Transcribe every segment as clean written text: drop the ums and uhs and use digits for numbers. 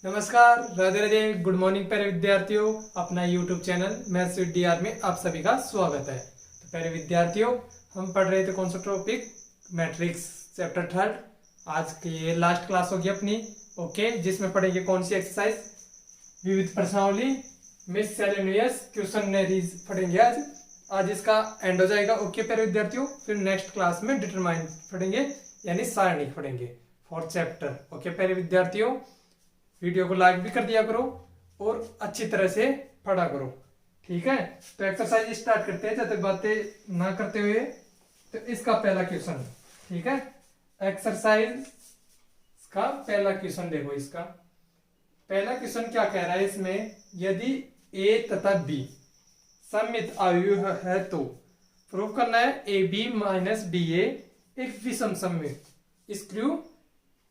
नमस्कार, Radhe Radhe, good morning प्यारे विद्यार्थियों। अपना YouTube channel maths with DR में आप सभी का स्वागत है। तो प्यारे विद्यार्थियों, हम पढ़ रहे थे कौन सा टॉपिक, मैट्रिक्स चैप्टर थर्ड। आज की ये लास्ट क्लास होगी अपनी, ओके, जिसमें पढ़ेंगे कौन सी एक्सरसाइज, विविध प्रश्नावली, मिससेलेनियस क्वेश्चनरीज पढ़ेंगे आज इसका एंड हो जाएगा। ओके प्यारे विद्यार्थियों, फिर नेक्स्ट क्लास में डिटरमाइन पढ़ेंगे, यानी सारणी पढ़ेंगे फॉर चैप्टर। ओके प्यारे विद्यार्थियों, वीडियो को लाइक भी कर दिया करो और अच्छी तरह से पढ़ा करो, ठीक है। तो एक्सरसाइज स्टार्ट करते हैं, जब तक बातें ना करते हुए। तो इसका पहला क्वेश्चन, ठीक है, एक्सरसाइज का पहला क्वेश्चन देखो। इसका पहला क्वेश्चन क्या कह रहा है, इसमें यदि ए तथा बी सममित अवयव है तो प्रूव करना है ए बी माइनस बी ए एक विषम सममित स्क्रू,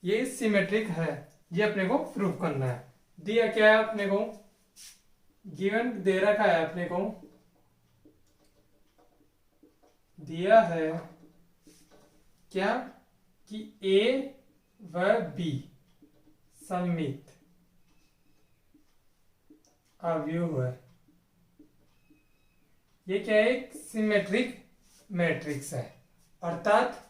ये सिमेट्रिक है, ये अपने को प्रूव करना है। दिया क्या है अपने को, गिवन दे रखा है अपने को, दिया है क्या कि ए व बी सममित अवयव है। ये क्या है, एक सिमेट्रिक मैट्रिक्स है, अर्थात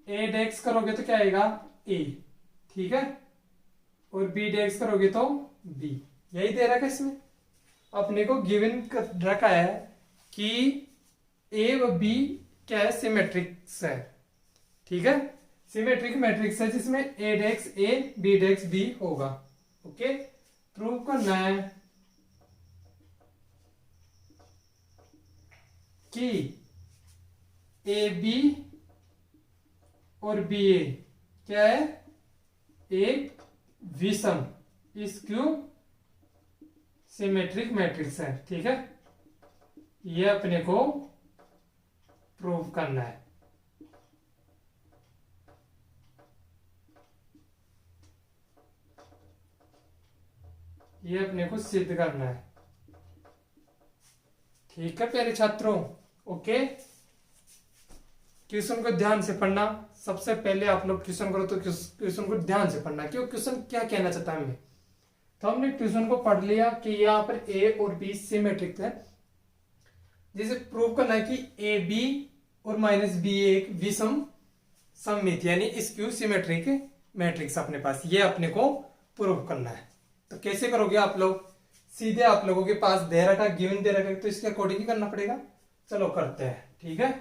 ए डेक्स करोगे तो क्या आएगा ए, ठीक है, और बी डेक्स करोगे तो बी। यही दे रखा है इसमें अपने को, गिवन रखा है कि ए व बी क्या है, सिमेट्रिक्स है, ठीक है, सिमेट्रिक मैट्रिक्स है जिसमें ए dash A B desks B होगा। ओके, प्रूव करना है कि ए बी और बी ए क्या है, एक विषम स्क्यू सिमेट्रिक मैट्रिक्स है, ठीक है। ये अपने को प्रूव करना है। ये अपने को सिद्ध करना है, ठीक है प्यारे छात्रों। ओके, क्वेश्चन को ध्यान से पढ़ना। सबसे पहले आप लोग क्वेश्चन करो तो क्वेश्चन को ध्यान से पढ़ना, क्यों क्वेश्चन क्या कहना चाहता है हमें। तो हमने क्वेश्चन को पढ़ लिया कि यहाँ पर ए और बी सिमेट्रिक है, जिसे प्रूव करना है कि ए बी और माइनस बी एक विषम सममित यानी स्क्यू सिमेट्रिक मैट्रिक्स अपने पास, ये अपने को प्रूव करना है। तो कैसे करोगे आप लोग, सीधे आप लोगों के पास दे रखा, गिवन दे रखा, तो इसके अकॉर्डिंग ही करना पड़ेगा। चलो करते हैं, ठीक है।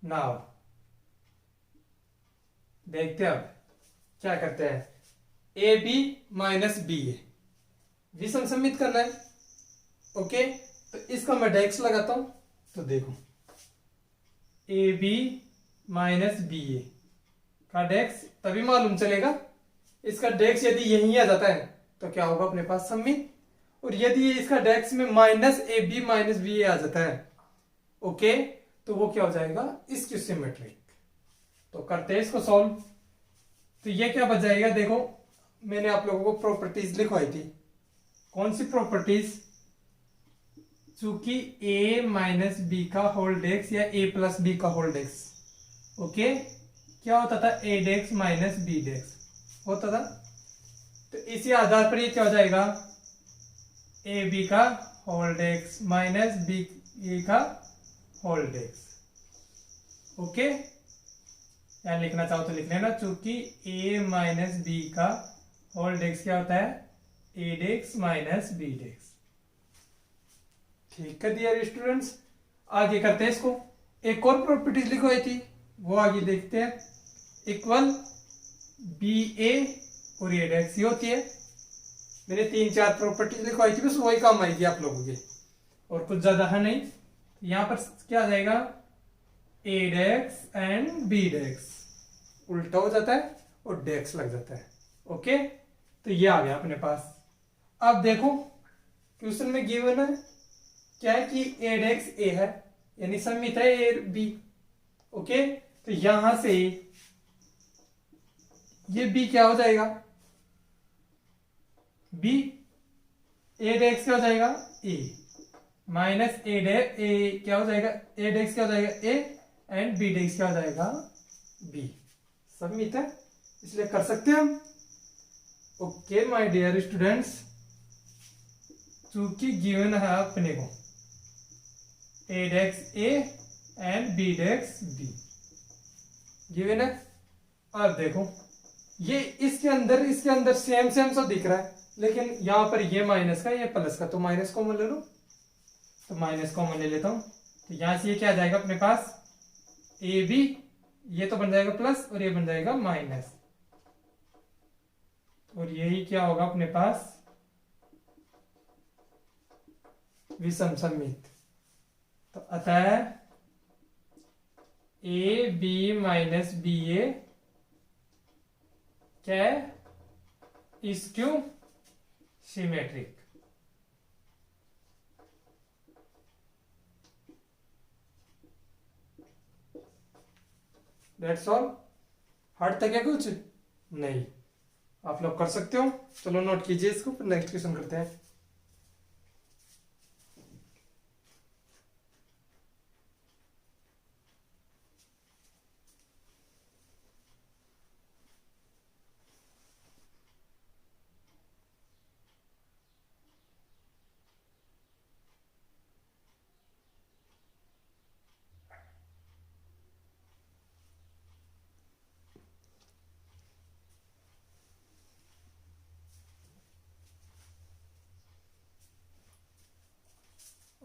नाउ देखते हैं अब क्या करते हैं, ए बी माइनस बी ए विषम सममित करना है। ओके, तो इसका मैं डेक्स लगाता हूं, तो देखो ए बी माइनस बी ए का डेक्स तभी मालूम चलेगा। इसका डेक्स यदि यहीं आ जाता है तो क्या होगा अपने पास सममित, और यदि इसका डेक्स में minus A B minus B A आ जाता है, ओके, तो वो क्या हो जाएगा, इसकी सिमेट्रिक। तो करते हैं इसको सॉल्व। तो ये क्या बच जाएगा, देखो मैंने आप लोगों को प्रॉपर्टीज लिखवाई थी। कौन सी प्रॉपर्टीज, चूंकि a माइनस बी का होल डेक्स या a प्लस बी का होल डेक्स, ओके, क्या होता था, a डेक्स माइनस बी डेक्स होता था। तो इसी आधार पर ये क्या हो जाएगा, ए बी का होल डेक्स माइनस बी ए का होल डेक्स। ओके, या लिखना चाहो तो लिख लेना, चूंकि a माइनस बी का होल डेक्स क्या होता है, a डेक्स माइनस बी डेक्स। ठीक है डियर स्टूडेंट्स, आगे करते हैं इसको। एक और प्रॉपर्टीज लिखवाई थी, वो आगे देखते हैं। इक्वल बी ए और ए डेक्स ये होती है। मैंने 3-4 प्रॉपर्टीज लिखवाई थी, बस वही काम आएगी आप लोगों के, और कुछ ज्यादा है नहीं। यहां पर क्या आ जाएगा, ए डेक्स एंड बी डेक्स उल्टा हो जाता है और डेक्स लग जाता है। ओके, तो ये आ गया अपने पास। अब देखो क्वेश्चन में गिवन है क्या है कि ए डेक्स ए है, यानी सममित है ए बी। ओके, तो यहां से ये बी क्या हो जाएगा, बी ए डेक्स क्या हो जाएगा, ए माइनस ए डेक्स ए क्या हो जाएगा, ए डेक्स क्या हो जाएगा, ए एंड बी डेक्स क्या हो जाएगा, बी। सममित है, इसलिए कर सकते हैं हम। ओके माय डियर स्टूडेंट्स, चूंकि गिवन है अपने को a dash a and b dash b given है। अब देखो ये इसके अंदर सेम सेम सा दिख रहा है, लेकिन यहां पर ये माइनस का ये प्लस का, तो माइनस कॉमन ले लो। तो माइनस कॉमन ले लेता हूं, तो यहां से ये क्या आ जाएगा अपने पास ए बी, ये तो बन जाएगा प्लस और ये बन जाएगा माइनस, और यही क्या होगा अपने पास विषम सममित। तो अतः ए बी माइनस बी ए क्या है, is skew symmetric. That's all. Hard था क्या कुछ? नहीं, आप लोग कर सकते हो। चलो नोट कीजिए इसको, फिर नेक्स्ट क्वेश्चन करते हैं।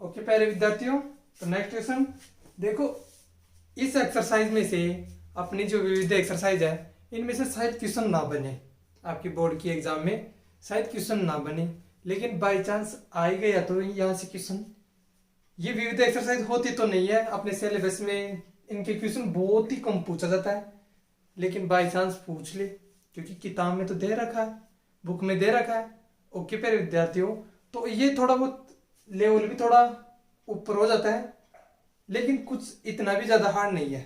ओके प्यारे विद्यार्थियों, तो नेक्स्ट क्वेश्चन देखो। इस एक्सरसाइज में से अपनी जो विविध एक्सरसाइज है इनमें से शायद क्वेश्चन ना बने आपकी बोर्ड की एग्जाम में, शायद क्वेश्चन ना बने, लेकिन बाय चांस आ ही गया तो यहाँ से क्वेश्चन। ये विविध एक्सरसाइज होती तो नहीं है अपने सिलेबस में, इनके क्वेश्चन बहुत ही कम पूछा जाता है, लेकिन बाय चांस पूछ ले क्योंकि किताब में तो दे रखा है, बुक में दे रखा है। ओके प्यारे विद्यार्थियों, तो ये थोड़ा बहुत लेवल भी थोड़ा ऊपर हो जाता है, लेकिन कुछ इतना भी ज्यादा हार्ड नहीं है,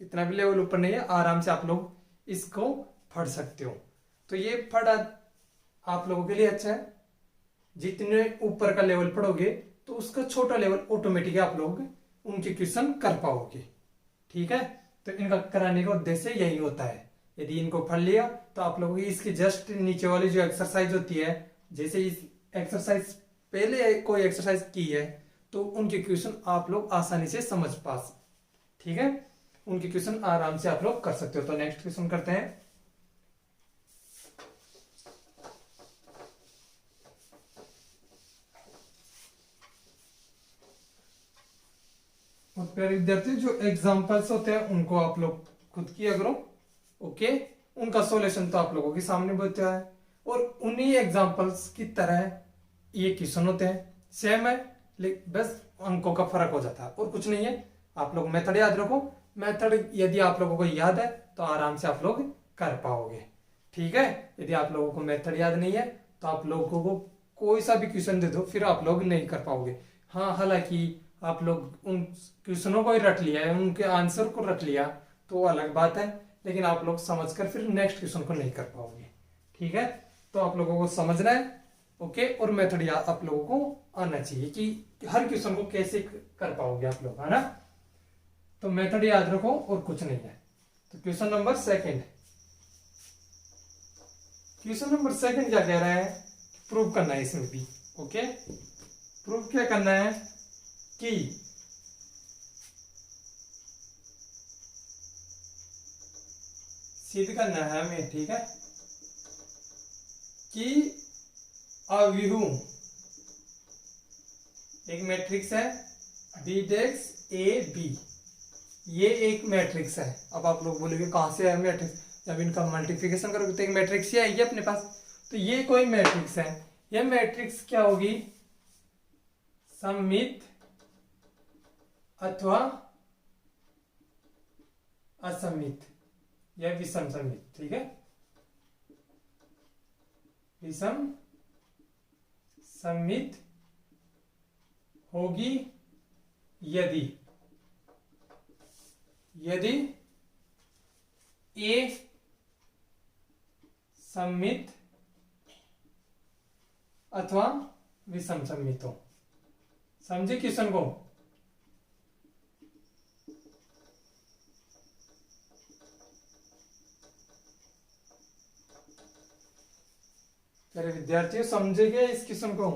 इतना भी लेवल ऊपर नहीं है, आराम से आप लोग इसको पढ़ सकते हो। तो ये पढ़ा आप लोगों के लिए अच्छा है, जितने ऊपर का लेवल पढ़ोगे तो उसका छोटा लेवल ऑटोमेटिक आप लोग उनके क्वेश्चन कर पाओगे। ठीक है, तो इनका कराने का उद्देश्य यही होता है। यदि इनको पढ़ लिया तो आप लोगों की इसके जस्ट नीचे वाली जो एक्सरसाइज होती है, जैसे इस एक्सरसाइज पहले कोई एक्सरसाइज की है तो उनके क्वेश्चन आप लोग आसानी से समझ पास, ठीक है, उनके क्वेश्चन आराम से आप लोग कर सकते हो। तो नेक्स्ट क्वेश्चन करते हैं। और प्यारे विद्यार्थी, जो एग्जांपल्स होते हैं उनको आप लोग खुद किया करो। ओके, उनका सॉल्यूशन तो आप लोगों के सामने बताया है, और उन्हीं एग्जांपल्स की तरह ये क्वेश्चन होते हैं, सेम है, लेकिन बस अंकों का फर्क हो जाता है और कुछ नहीं है। आप लोग मेथड याद रखो, मेथड यदि आप लोगों को याद है तो आराम से आप लोग कर पाओगे। ठीक है, यदि आप लोगों को मेथड याद नहीं है तो आप लोगों को कोई सा भी क्वेश्चन दे दो फिर आप लोग नहीं कर पाओगे। हाँ, हालांकि आप लोग उन क्वेश्चनों को ही रट लिया है, उनके आंसर को रट लिया तो वो अलग बात है, लेकिन आप लोग समझकर फिर नेक्स्ट क्वेश्चन को नहीं कर पाओगे। ठीक है, तो आप लोगों को समझना है। ओके, और मेथड याद आप लोगों को आना चाहिए कि हर क्वेश्चन को कैसे कर पाओगे आप लोग, है ना। तो मेथड याद रखो और कुछ नहीं है। तो question number second, question number second क्या कह रहा है, प्रूव करना है इसमें भी। ओके, प्रूव क्या करना है कि सिद्ध करना है हमें, ठीक है, कि अव्यूह एक मैट्रिक्स है बी डेक्स ए बी, ये एक मैट्रिक्स है। अब आप लोग बोलोगे कहां से है मैट्रिक्स, जब इनका मल्टीप्लिकेशन करोगे तो एक मैट्रिक्स ही आएगी अपने पास। तो ये कोई मैट्रिक्स है, ये मैट्रिक्स क्या होगी, सममित अथवा असममित या विषम सममित। ठीक है, विषम सममित होगी यदि ए सममित अथवा विषम सममित हो। समझे क्वेश्चन को? मेरे विद्यार्थियों समझेंगे इस क्वेश्चन को।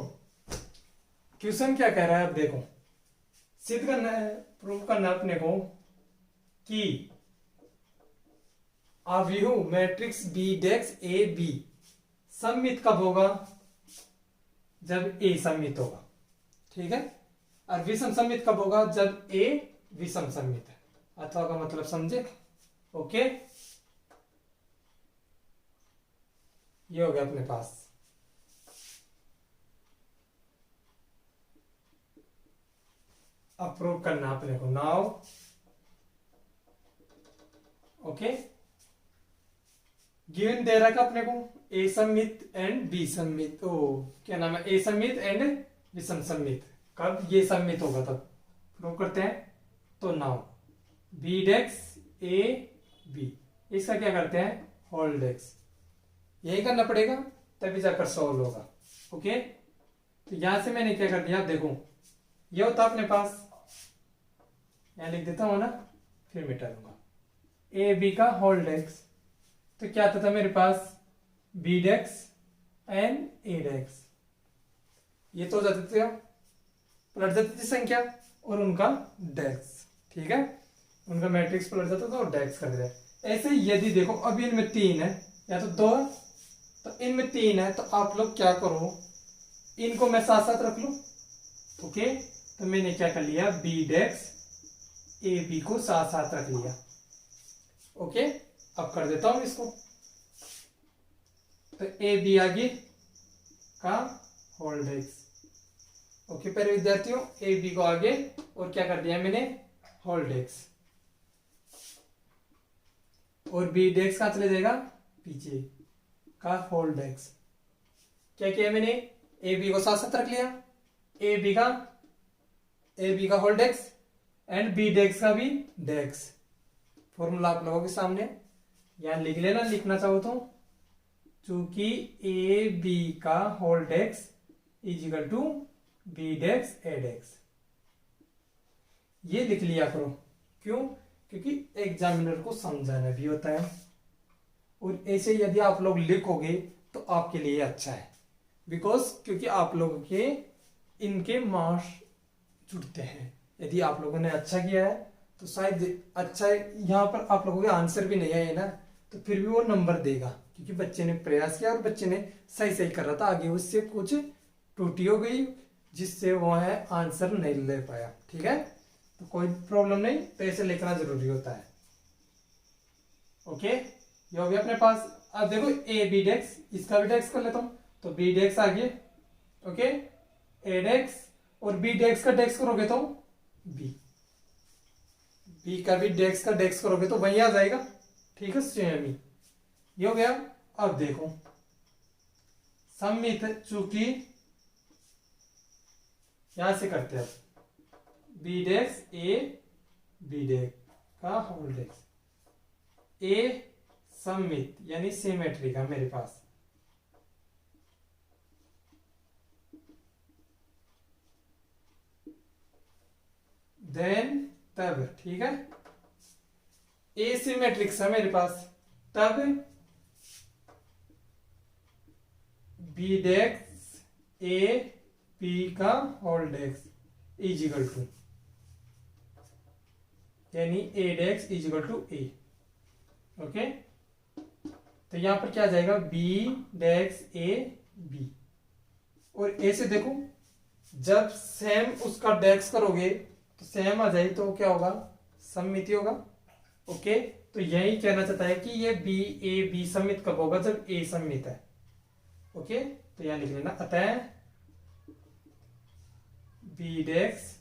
क्वेश्चन क्या कह रहा है, अब देखो, सिद्ध करना है, प्रूव करना है अपने को कि अव्यूह matrix B dash A B सममित कब होगा, जब ए सममित होगा, ठीक है। और विषम सममित कब होगा, जब ए विषम सममित है। अथवा का मतलब समझे, ओके। ये हो गया अपने पास। अब प्रूव करना अपने को नाउ, ओके। गिवन दे रखा अपने को ए सममित एंड बी सममित, ओ क्या नाम है, ए सममित एंड विषम सममित, कब ये सममित होगा तब प्रूव करते हैं। तो now B dash A B, इसका क्या करते हैं, होल डेक्स, यही करना पड़ेगा तभी जाकर सॉल्व होगा, ओके। तो यहां से मैंने क्या कर दिया, देखो ये होता अपने पास, यहां लिख देता हूं ना, फिर मिटा दूंगा, ए बी का होल डेक्स, तो क्या आता था मेरे पास, B desks and A dash, ये तो हो जाते थे, पलट जाती थी संख्या और उनका डेक्स, ठीक है, उनका मैट्रिक्स पलट जाता था और डेक्स कर दिया। ऐसे यदि देखो अब इनमें 3 है या तो 2 है, तो इनमें 3 है, तो आप लोग क्या करो, इनको मैं साथ साथ रख लूं, ओके। तो मैंने क्या कर लिया, बी डेक्स ए बी को साथ साथ रख लिया, ओके। अब कर देता हूं इसको, तो ए बी आगे का होल डेक्स, ओके प्यारे विद्यार्थियों, ए बी को आगे और क्या कर दिया मैंने, होल डेक्स, और बी डेक्स कहां चले जाएगा, पीछे का होल डेक्स। क्या किया मैंने, ए बी को साथ साथ रख लिया, ए बी का होल डेक्स एंड बी डेक्स का भी डेक्स। फॉर्मूला आप लोगों के सामने यहां लिख लेना, लिखना चाहो तो, चूंकि ए बी का whole dash is equal to B dash A dash, ये लिख लिया करो। क्यों, क्योंकि एग्जामिनर को समझाना भी होता है, और ऐसे यदि आप लोग लिखोगे तो आपके लिए अच्छा है, बिकॉज क्योंकि आप लोगों के इनके मार्क्स जुड़ते हैं। यदि आप लोगों ने अच्छा किया है तो शायद अच्छा यहाँ पर आप लोगों के आंसर भी नहीं आए ना, तो फिर भी वो नंबर देगा, क्योंकि बच्चे ने प्रयास किया और बच्चे ने सही सही कर रहा था, आगे उससे कुछ त्रुटि हो गई जिससे वो है आंसर नहीं ले पाया, ठीक है। तो कोई प्रॉब्लम नहीं, तो ऐसे लिखना जरूरी होता है, ओके। ये हो गया अपने पास। अब देखो ए बी डेक्स, इसका भी डेक्स कर लेता हूं, तो बी डेक्स आ गया, ओके, ए डेक्स, और बी डेक्स का डेक्स करोगे तो बी का भी डेक्स का डेक्स करोगे तो वही आ जाएगा, ठीक है, सेम ही। ये हो गया। अब देखो सममित, चूंकि यहां से करते हैं, बी डेक्स ए बी डेक्स का होल डेक्स, ए सममित यानी सिमेट्री का मेरे पास, देन तब, ठीक है, ए सिमेट्रिक्स है मेरे पास, तब बी डेक्स ए बी का whole dash is equal to, यानी A dash is equal to A, okay. तो यहां पर क्या आ जाएगा, बी डेक्स ए बी, और ए से देखो जब सेम उसका डेक्स करोगे तो सेम आ जाए तो क्या होगा, सममिति होगा, ओके। तो यही कहना चाहता है कि ये बी ए बी सममित कब होगा, जब ए सममित है, ओके। तो यहां लिख लेना, अतः B dash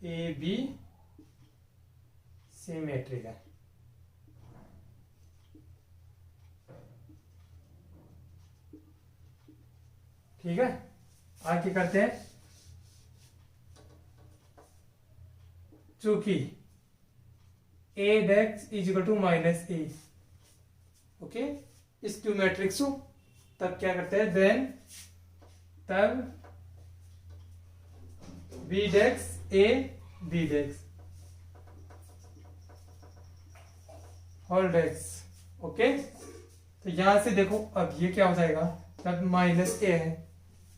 A B symmetric है, ठीक है। आगे करते हैं, चूंकि A dash is equal to minus A, okay, skew matrix हो, तब क्या करते हैं, देन तब B dash A B dash whole dash, okay. तो यहां से देखो अब ये क्या हो जाएगा, तब माइनस ए है,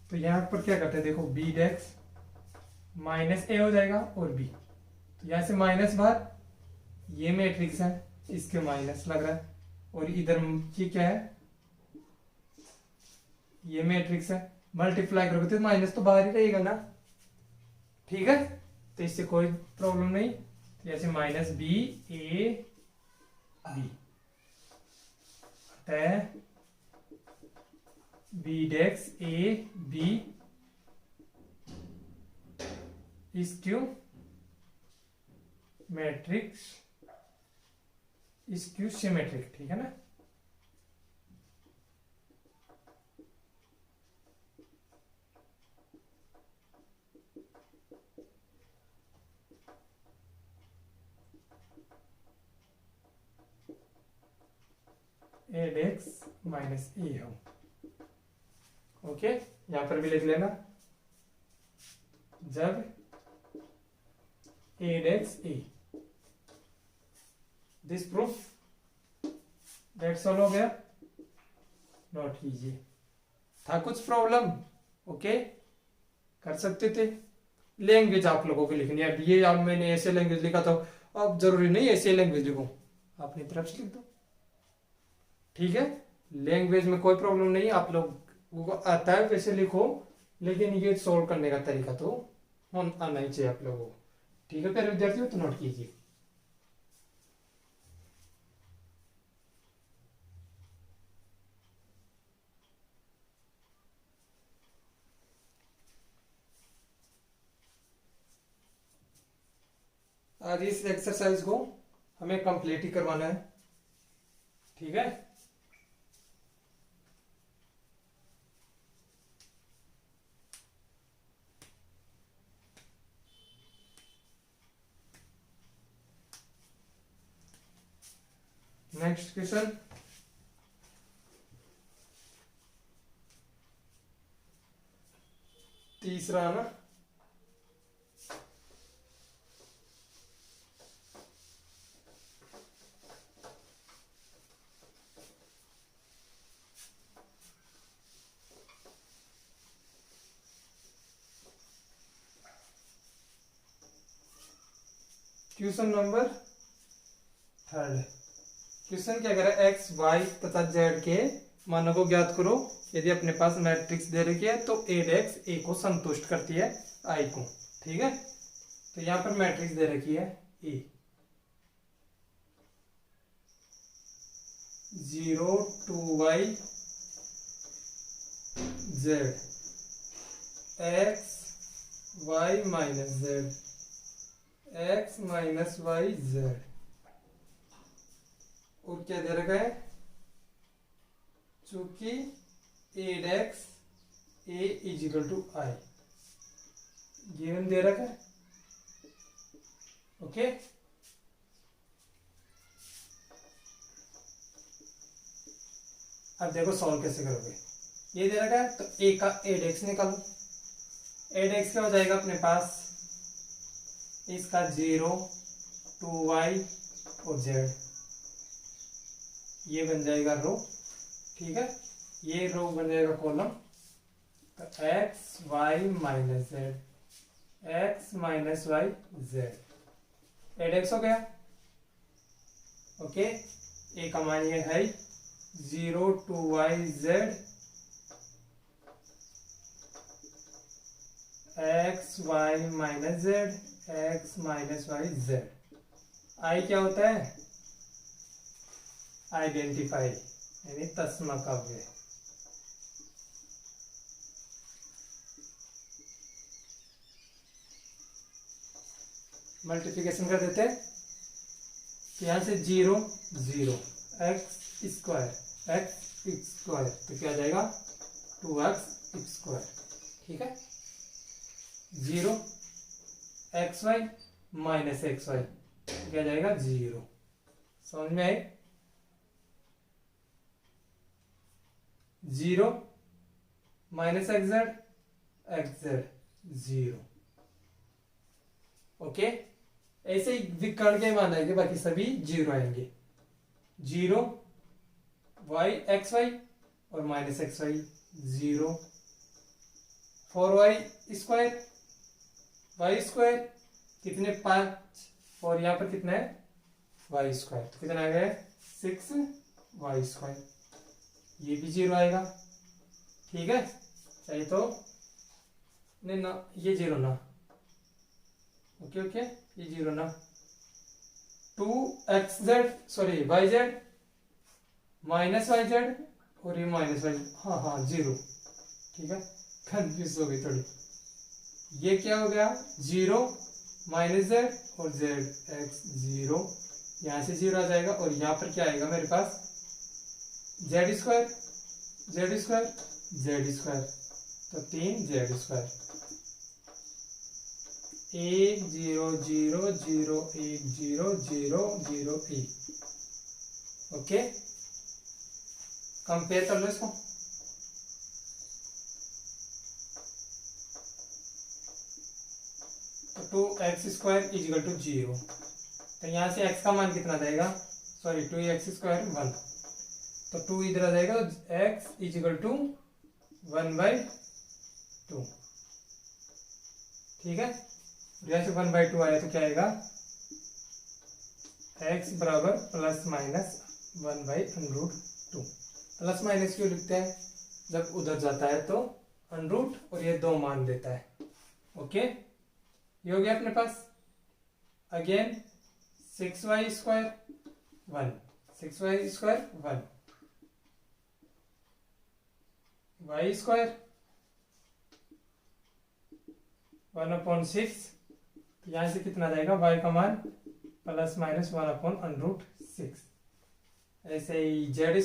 तो यहाँ पर क्या करते हैं, देखो बी डेक्स माइनस ए हो जाएगा और बी, तो यहाँ से माइनस बाहर, ये मैट्रिक्स है इसके माइनस लग रहा है, और इधर ये क्या है, ये मैट्रिक्स है, मल्टीप्लाई करोगे तो माइनस तो बाहर ही रहेगा ना, ठीक है। तो इससे कोई प्रॉब्लम नहीं, जैसे माइनस बी ए बी है, B dash A B is skew matrix is skew symmetric, ठीक है ना। ए डेक्स माइनस ए हो, ओके। यहां पर भी लिख लेना, जब ए dash A, this proof that's all हो गया, नोट कीजिए। था कुछ प्रॉब्लम, ओके, कर सकते थे। लैंग्वेज आप लोगों को लिखनी है, ये अब मैंने ऐसे लैंग्वेज लिखा था, अब जरूरी नहीं ऐसे लैंग्वेज लिखो, अपनी तरफ से लिख दो, ठीक है। लैंग्वेज में कोई प्रॉब्लम नहीं, आप लोग को आता है वैसे लिखो, लेकिन ये सोल्व करने का तरीका तो आना ही चाहिए आप लोगों को, ठीक है। प्यारे विद्यार्थियों, तो नोट कीजिए। आज इस एक्सरसाइज को हमें कंप्लीट ही करवाना है, ठीक है। नेक्स्ट क्वेश्चन, तीसरा ना, क्वेश्चन नंबर थर्ड। क्वेश्चन क्या कह रहा है, एक्स वाई तथा जेड के मानों को ज्ञात करो, यदि अपने पास मैट्रिक्स दे रखी है तो ए डेक्स ए को संतुष्ट करती है आई को, ठीक है। तो यहां पर मैट्रिक्स दे रखी है A 0 2y z x y minus z x minus Y z, और क्या दे रखा है, चूंकि A dash A is equal to I, given दे रखा है, ओके। अब देखो सॉल्व कैसे करोगे, ये दे रखा है तो ए का ए डेक्स निकालो, ए डेक्स क्या हो जाएगा अपने पास, इसका 0 2y और z, ये बन जाएगा रो, ठीक है। ये रो बन जाएगा कॉलम, तो X Y minus Z X minus Y Z, एड एक्स हो गया, ओके। ए का मान ये है 0 2y z X Y minus Z X minus Y Z. I क्या होता है, आइडेंटिफाई यानी तस्मकव्य, मल्टीप्लिकेशन कर देते हैं, तो यहां से 0 0 एक्स स्क्वायर तो क्या आ जाएगा 2x स्क्वायर, ठीक है। 0 X Y minus X Y क्या जाएगा 0, समझ में आए। 0 माइनस एक्स जेड 0, ओके। ऐसे ही विकर्ण के मान आएंगे, बाकी सभी 0 आएंगे। 0 वाई एक्स वाई और minus X Y 0, 4y², y² कितने 5, और यहाँ पर कितना है y², तो कितना आ गया 6y², ये भी 0 आएगा। ठीक है, चाहिए तो नहीं ना, ये 0 ना, ओके ओके, ये 0 ना, 2xz sorry yz minus yz और ये माइनस वाई, हाँ हाँ 0, ठीक है, कंफ्यूज हो गई थोड़ी, ये क्या हो गया 0 माइनस जेड और जेड एक्स 0, यहाँ से 0 आ जाएगा, और यहाँ पर क्या आएगा मेरे पास z², तो 3z², 1 0 0 0 1 0 0 0 1, ओके, कंपेयर कर लो इसको, तो 2x² इजिकल टू 0, तो यहाँ से x का मान कितना जाएगा, सॉरी 2x² 1, तो 2 इधर आ जाएगा, तो x इजिकल टू 1/2, ठीक है, यहाँ से 1/2 आया तो क्या आएगा x बराबर प्लस माइनस 1/√2, प्लस माइनस क्यों लिखते हैं, जब उधर जाता है तो √, और ये 2 मान देता है, ओके, ये हो गया अपने पास। अगेन 6y² 1, 6y² 1, y² 1/6, यहाँ से कितना जाएगा y का मान प्लस माइनस 1/√6, ऐसे ही z²,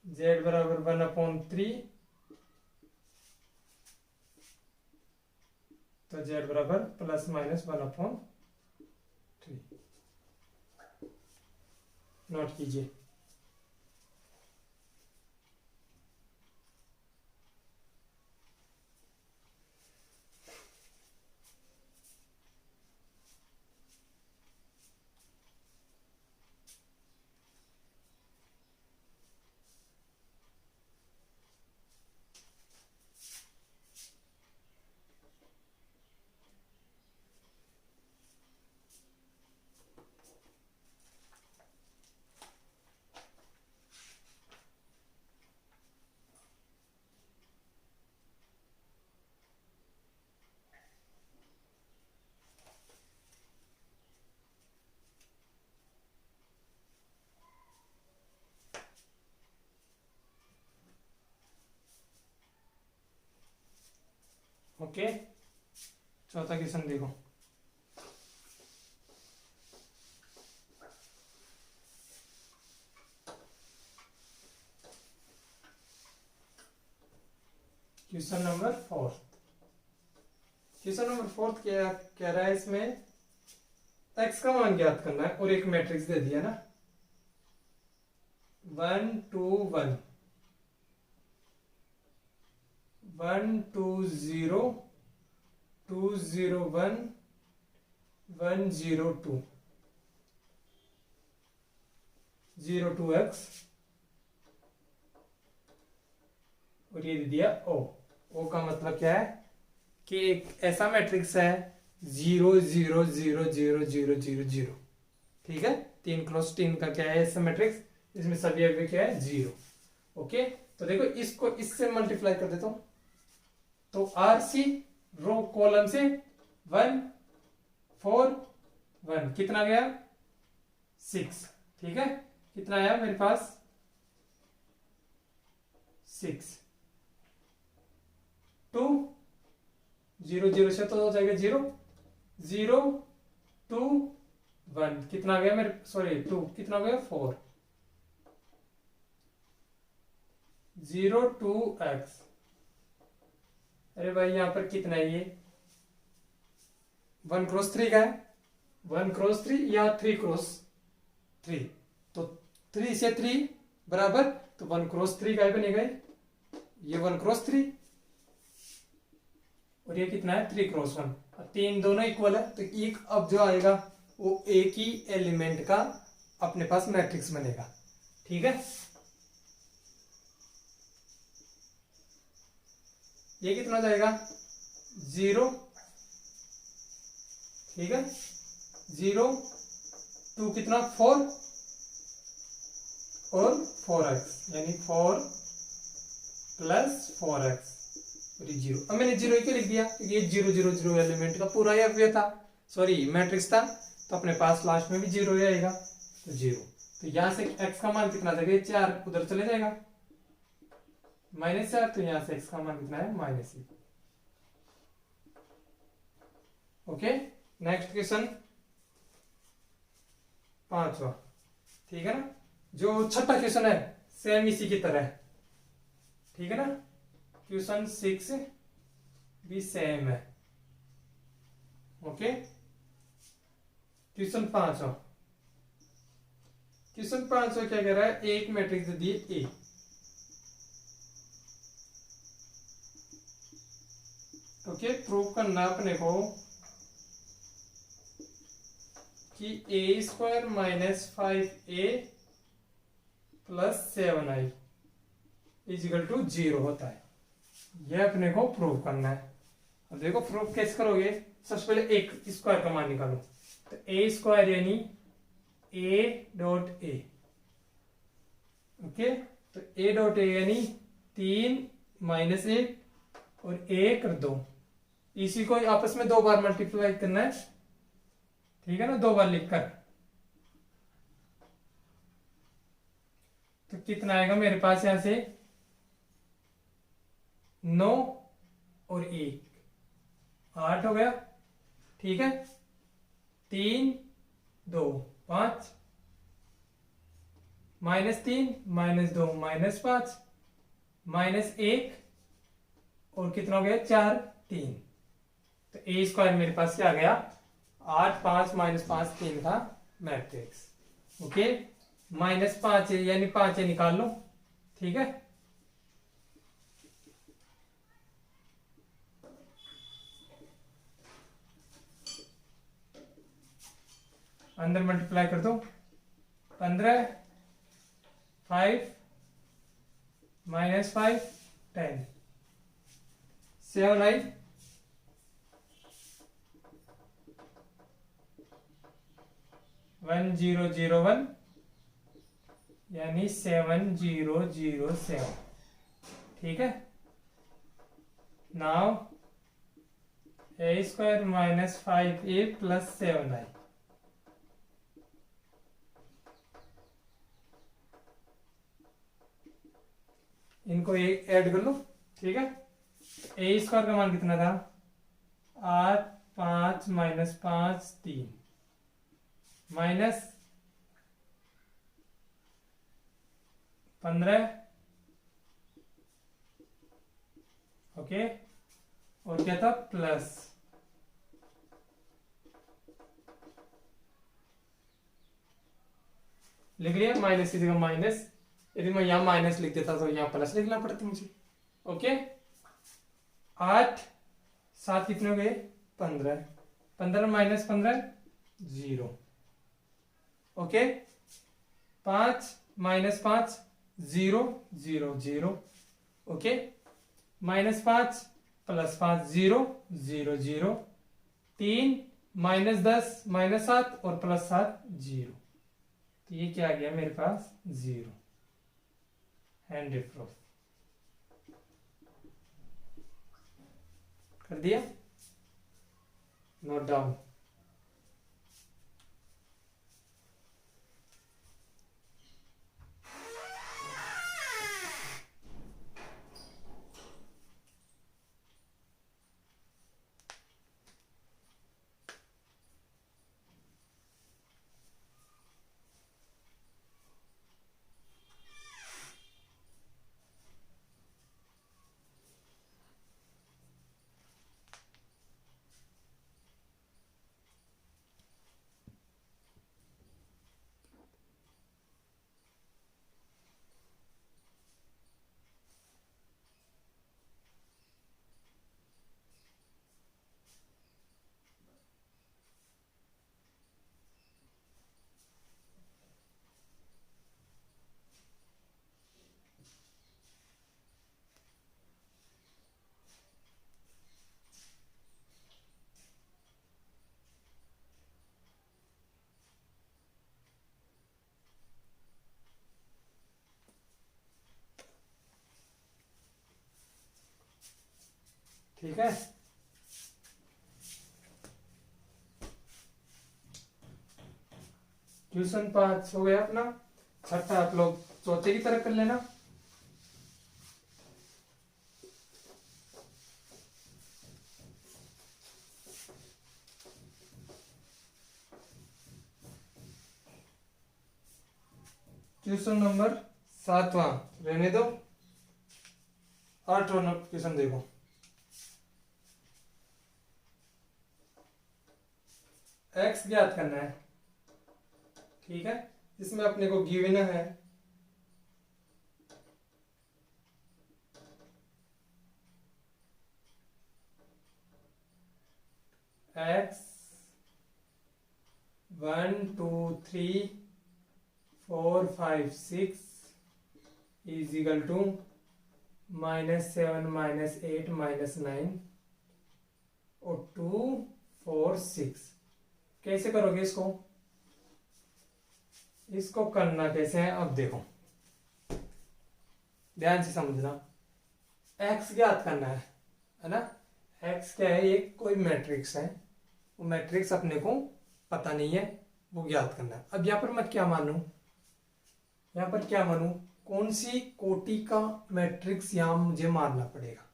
z बराबर 1/3, तो z बराबर प्लस माइनस 1/3, नोट कीजिए। ओके, चौथा क्वेश्चन देखो, क्वेश्चन नंबर 4, क्वेश्चन नंबर 4 क्या कह रहा है, इसमें x का मान ज्ञात करना है, और एक मैट्रिक्स दे दिया ना 1 2 1 1 2 0 2 0 1 1 0 2 0 2x, और ये दे दिया o का मतलब क्या है कि एक ऐसा मैट्रिक्स है 0 0 0 0 0 0 0, ठीक है, 3 क्रॉस 3 का क्या है ऐसा मैट्रिक्स, इसमें सभी अवयव क्या है 0, ओके, तो देखो इसको इससे मल्टीप्लाई कर देता हूं, तो RC रो कॉलम से 1 4 1 कितना गया 6, ठीक है, कितना आया मेरे पास 6, 2 0 0 से तो हो जाएगा 0 0 2 1, कितना आ गया मेरे, सॉरी 2 कितना हो गया 4, 0 2x, अरे भाई यहां पर कितना है ये 1 क्रॉस 3 का है, 1 क्रॉस 3 या 3 क्रॉस 3, तो 3 से 3 बराबर, तो 1 क्रॉस 3 का बनेगा, ये 1 क्रॉस 3, और ये कितना है 3 क्रॉस 1, 3 दोनों इक्वल है, तो एक अब जो आएगा वो एक ही एलिमेंट का अपने पास मैट्रिक्स बनेगा। ठीक है, ये कितना हो जाएगा 0, ठीक है, 0 2 कितना 4 और 4x यानी 4 + 4x और 0। अब मैंने 0 क्यों लिख दिया क्योंकि ये 0 0 0 एलिमेंट का पूरा ही अवयव था, सॉरी मैट्रिक्स था, तो अपने पास लास्ट में भी 0 ही आएगा, तो 0। तो यहां से x का मान कितना जाएगा 4 उधर चले जाएगा -4, तो यहां से x का मान कितना है -1। ओके, नेक्स्ट क्वेश्चन 5वां, ठीक है ना। जो छठा क्वेश्चन है सेम इसी की तरह है, ठीक है ना। क्वेश्चन 6 भी सेम है। ओके, क्वेश्चन 5वां, क्वेश्चन 5वां क्या कह रहा है, एक मैट्रिक्स दी ए, ओके, प्रूव करना अपने को कि a² - 5a + 7i = 0 होता है। यह अपने को प्रूव करना है। अब देखो प्रूव कैसे करोगे, सबसे पहले एक स्क्वायर का मान निकालो, तो a² यानी a.a, ओके, तो a.a यानी 3 - 1 और 1 और 2, इसी को आपस में 2 बार मल्टीप्लाई करना है, ठीक है ना, 2 बार लिखकर। तो कितना आएगा मेरे पास यहां से 9 और 1 8 हो गया, ठीक है, 3 2 5 -3 -2 -5 -1 और कितना हो गया 4 3, तो a² मेरे पास क्या आ गया 8 5 -5 3 का मैट्रिक्स। ओके, -5 यानी 5 निकाल लो, ठीक है, अंदर मल्टीप्लाई कर दो, 15 5 -5 10 7 आई 1001 यानी 7007, ठीक है। नाउ a² - 5a + 7i, इनको ऐड कर लो, ठीक है। a² का मान कितना था 8 5 -5 3 -15, ओके, और क्या था प्लस, लिख लिया, माइनस की जगह माइनस, यदि मैं यहां माइनस लिख देता तो यहां प्लस लिखना पड़ता मुझे। ओके, 8 7 कितने हो गए 15, 15 - 15 0, ओके, 5 - 5 0 0 0, ओके, -5 + 5 0 0 0, 3 -10 -7 और +7 0, तो ये क्या आ गया मेरे पास 0, 100 प्रूफ कर दिया, नोट डाउन। ठीक है। क्वेश्चन 5 हो गया अपना। छठा आप लोग चौथे की तरफ कर लेना। क्वेश्चन नंबर 7वां रहने दो। 8वां क्वेश्चन देखो। एक्स ज्ञात करना है, ठीक है। इसमें अपने को गिवन है एक्स 1 2 3 4 5 6 इज इक्वल टू -7 -8 -9 और 2 4 6। कैसे करोगे इसको? इसको करना कैसे है अब देखो, ध्यान से समझना। एक्स ज्ञात करना है ना। एक्स क्या है? एक कोई मैट्रिक्स है, वो मैट्रिक्स अपने को पता नहीं है, वो ज्ञात करना है। अब यहाँ पर मैं क्या मानूं, यहाँ पर क्या मानूं, कौन सी कोटि का मैट्रिक्स यहाँ मुझे मानना पड़ेगा।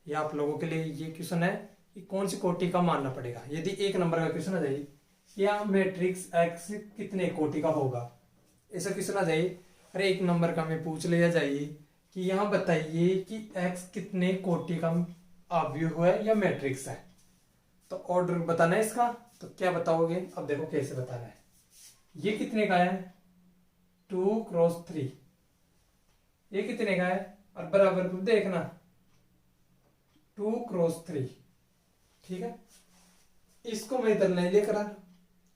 ये आप लोगों के लिए ये क्वेश्चन है कि कौन सी कोटि का मानना पड़ेगा। यदि 1 नंबर का क्वेश्चन आ जाए, क्या मैट्रिक्स एक्स कितने कोटि का होगा, ऐसा क्वेश्चन आ जाए। अरे 1 नंबर का मैं पूछ लिया जाइए कि यहाँ बताइए कि एक्स कितने कोटि का अवयव है या मैट्रिक्स है, तो ऑर्डर बताना है इसका। तो क्या बताओगे? अब देखो कैसे बताना है। ये कितने का है? 2 × 3। ये कितने का है? और बराबर को देखना 2 × 3, ठीक है। इसको मैं इधर नहीं लेकर आ,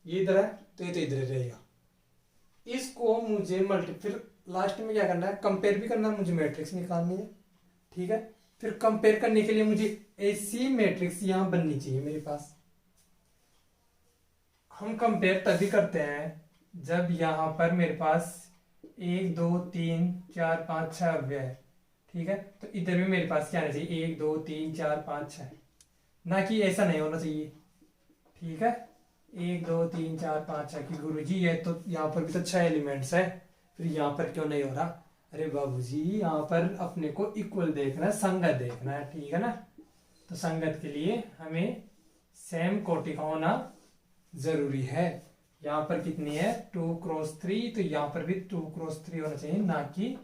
ये इधर है तो ये तो इधर रहेगा। इसको मुझे फिर लास्ट में क्या करना है, कंपेयर भी करना है, मुझे मैट्रिक्स निकालनी है, ठीक है। फिर कंपेयर करने के लिए मुझे ऐसी मैट्रिक्स यहां बननी चाहिए मेरे पास। हम कंपेयर तभी करते हैं जब यहां पर मेरे पास 1 2 3 4 5 6 अवयव है, ठीक है। तो इधर भी मेरे पास क्या आना चाहिए? 1 2 3 4 5 6, ना कि ऐसा नहीं होना चाहिए, ठीक है। 1 2 3 4 5 6 की गुरुजी है तो यहाँ पर भी तो 6 एलिमेंट्स है, फिर यहाँ पर क्यों नहीं हो रहा? अरे बाबूजी यहाँ पर अपने को इक्वल देखना है, संगत देखना है, ठीक है ना। तो संगत के लिए हमें सेम कोटि का होना जरूरी है। यहाँ पर कितनी है? 2 × 3, तो यहाँ पर भी 2 × 3 होना चाहिए, ना कि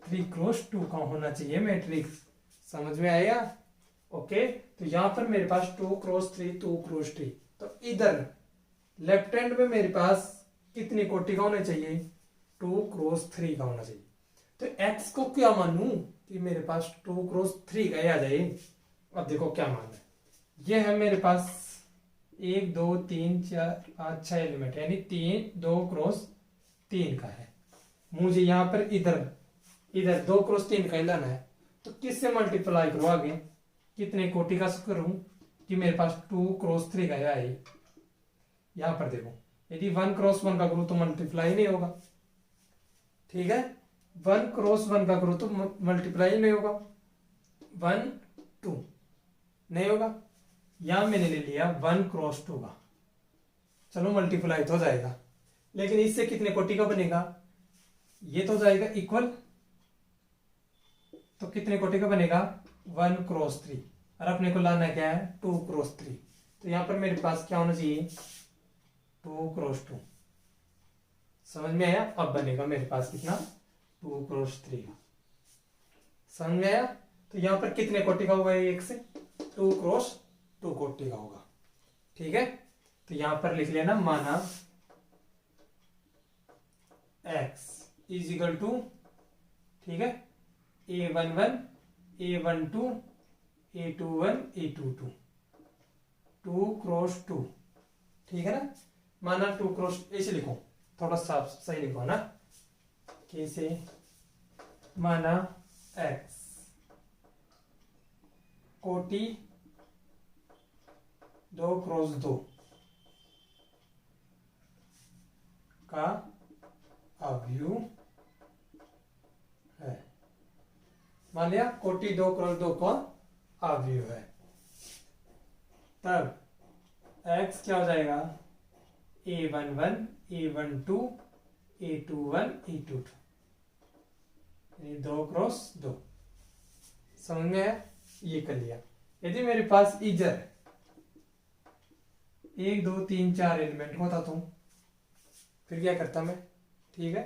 3 × 2 का होना चाहिए मैट्रिक्स। समझ में आया? ओके। तो यहाँ पर मेरे पास 2 × 3 2 × 3, तो इधर लेफ्ट हैंड में मेरे पास कितनी कोटि का होना चाहिए? 2 × 3 का होना चाहिए। तो x को क्या मानूं कि मेरे पास 2 × 3 का ही आ जाए। अब देखो क्या मानना है। ये है मेरे पास 1 2 3 4 5 6 एलिमेंट, यानी 2 × 3 का है। मुझे यहाँ पर इधर 2 × 3 का ही लाना है, तो किससे मल्टीप्लाई करो आगे, कितने कोटि का करूं कि मेरे पास 2 × 3 का ही आए। यहां पर देखो, यदि 1 × 1 का करूं तो मल्टीप्लाई नहीं होगा, ठीक है। 1 × 1 का करूं तो मल्टीप्लाई नहीं होगा, 1 2 नहीं होगा। यहां मैंने ले लिया 1 × 2 का, चलो मल्टीप्लाई तो हो जाएगा, लेकिन इससे कितने कोटि का बनेगा? ये तो जाएगा इक्वल, तो कितने कोटि का बनेगा? 1 × 3, और अपने को लाना क्या है? 2 × 3। तो यहां पर मेरे पास क्या होना चाहिए? 2 × 2। समझ में आया? अब बनेगा मेरे पास कितना? 2 × 3 का। समझ में आया? तो यहां पर कितने कोटि का होगा? एक से 2 × 2 कोटि का होगा, ठीक है। तो यहां पर लिख लेना, माना x इज इक्वल टू, ठीक है, A11 A12 A21 A22 2 × 2, ठीक है ना। माना 2 × ऐसे लिखो, थोड़ा सा सही लिखो ना, कैसे? माना x कोटि 2 × 2 का अवयव है। मान लिया कोटि 2 × 2 का अवयव है, तब x क्या हो जाएगा, a11 a12 a21 a22, 2x2। समझ में है, ये कर लिया। यदि मेरे पास इजर 1 2 3 4 एलिमेंट होता तो फिर क्या करता मैं, ठीक है।